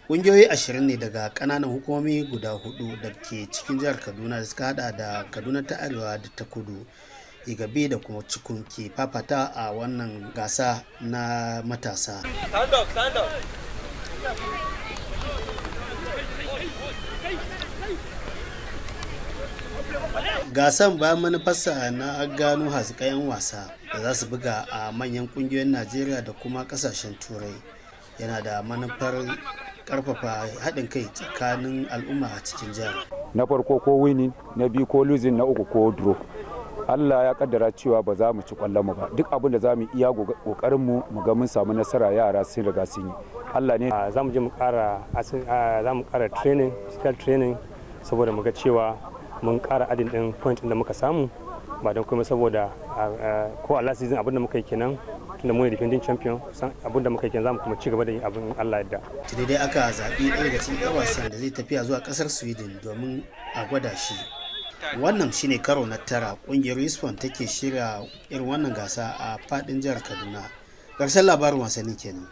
Ƙungiyoyi 20 ne daga ƙananan hukumomi guda 4 da ke cikin jihar Kaduna da suka hada da Kaduna ta Arewa da ta Kudu, Igabi da kuma Cikun ke fafata a wannan gasa na matasa. Gasan bayan manufarsa na gano hasikayen wasa da za su buga a manyan ƙungiyoyin Najeriya da kuma ƙasashen Turai, yana da manufar karfafa haɗin kai tsakanin al'umma a cikin jihar. Na farko ko winning, na biyu ko losing, na uku ko draw. Allah ya kaddara cewa ba za mu ci kwallon mu ba. Duk abin da za mu iya kokarin mu ga mun samu nasara, yara sun riga sun yi. Allah ne za mu je mu ƙara training, physical training, saboda mu ga cewa mun ƙara adin din point da muka samu, ba don kuma saboda ko a last season abin da muka yi kenan, tunda mu ne defending champion, san abin da muka yi kenan za mu kuma ci gaba da yin abin Allah yadda. Tuni dai aka zaɓi ɗaya daga cikin 'yan wasan da zai tafiya zuwa ƙasar Sweden domin a gwada shi. Wannan shine karo na 9 ƙungiyar Wisbon take shirya irin wannan gasa a faɗin jihar Kaduna. Ƙarshen labarin wasanni kenan.